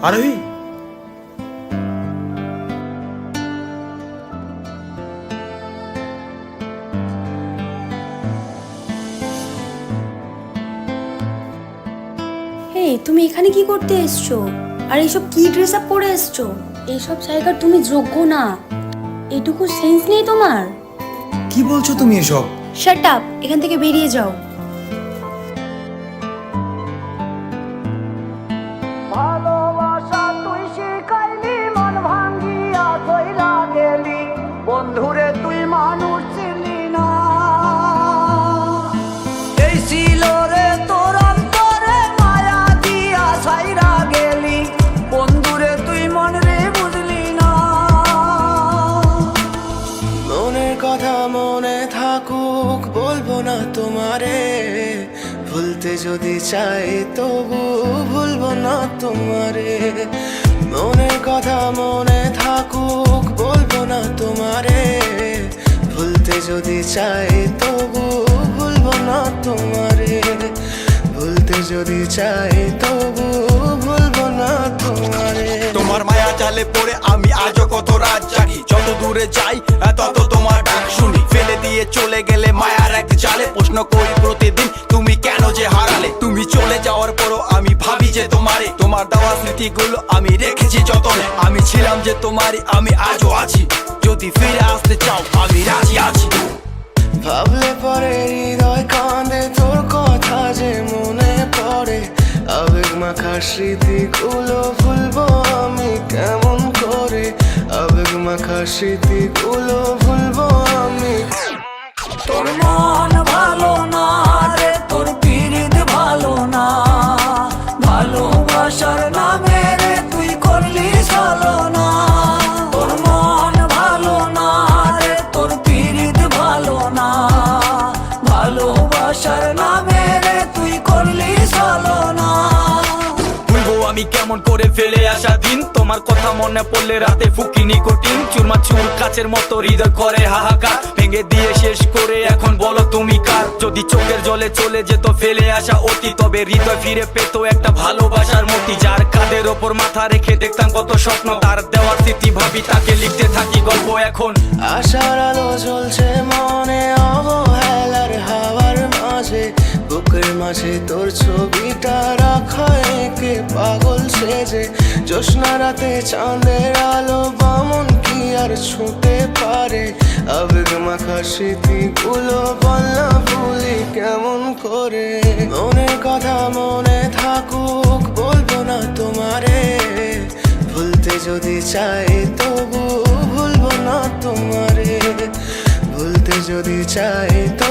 আরোহী, তুমি এখানে কি করতে এসছো? আর এইসব কি ড্রেস আপ পরে এসছো? এইসব জায়গার তুমি যোগ্য না। এটুকু সেন্স নেই তোমার? কি বলছো তুমি এসব? শাট আপ, এখান থেকে বেরিয়ে যাও। ভালোবাসা তুই শিখাইলি, মন ভাঙ্গিয়া কইরা গেলি, বন্ধুরে তুই মানুষ ছিলি না। এই ছিল রে তোর অন্তরে মায়া দিয়া ছাইরা গেলি, বন্ধুরে তুই মন রে বুঝলি না। মনের কথা মনে থাকুক, বলবো না তোমারে, ভুলতে যদি চাই তবু ভুলবো না তোমারে। মনের কথা মনে থাকুক, বলবো না তোমারে, ভুলতে যদি চাই তবু ভুলবো না তোমারে। ভুলতে যদি চাই তবু ভুলবো না তোমারে। তোমার মায়া জালে পড়ে আমি আজও কত রাত জাগি, যত দূরে যাই তত তোমার ডাক শুনি। ফেলে দিয়ে চলে গেলে মায়ার এক জালে, প্রশ্ন করি প্রতিদিন তুমি কেন যে হারালে। তুমি চলে যাওয়ার পরও আমি ভাবি যে তোমারে, তোমার দেওয়া স্মৃতিগুলো আমি রেখেছি যতনে। আমি ছিলাম যে তোমারই, আমি আজও আছি, যদি ফিরে আসতে চাও আমি রাজি আছি। ভাবলে পরে হৃদয় কাঁদে, তোর কথা যে মনে পড়ে। আবেগ মাখা স্মৃতিগুলো ভুলবো আমি কেমন করে, আবেগ মাখা স্মৃতিগুলো ভুলবো আমি। তোর মন ভালো না রে, তোর পিরিত ভালো না, ভালোবাসার নামে রে তুই করলি ছলনা। তোর মন ভালো না রে, তোর পিরিত ভালো না, ভালোবাসার নামে রে তুই করলি ছলনা। ভুলবো আমি কেমন করে ফেলে আসা দিন, তোমার কথা মনে পড়লে রাতে ফুকি নিকোটিন। চুরমা চুর কাচের মতো হৃদয় করে হাহাকার, ভেঙে দিয়ে শেষ করে এখন বলো তুমি কার। যদি চোখের জলে চলে যেত ফেলে আসা অতি, তবে হৃদয় ফিরে পেত একটা ভালোবাসার মতি। যার কাঁধের ওপর মাথা রেখে দেখতাম কত স্বপ্ন, তার দেওয়ার স্মৃতি ভাবি তাকে লিখতে থাকি গল্প এখন। আশার আলো জ্বলছে মনে অবহেলার হাওয়ার মাঝে, বুকের মাঝে তোর ছবিটা রাখা একে পাগল সেজে। জ্যোৎস্না রাতে চাঁদের আলো বামন কি আর ছুঁতে পারে, আবেগ মাখা স্মৃতিগুলো বলনা ভুলি কেমন করে। মনের কথা মনে থাকুক, বলবো না তোমারে, ভুলতে যদি চাই তবু ভুলবো না তোমারে। ভুলতে যদি চাই তো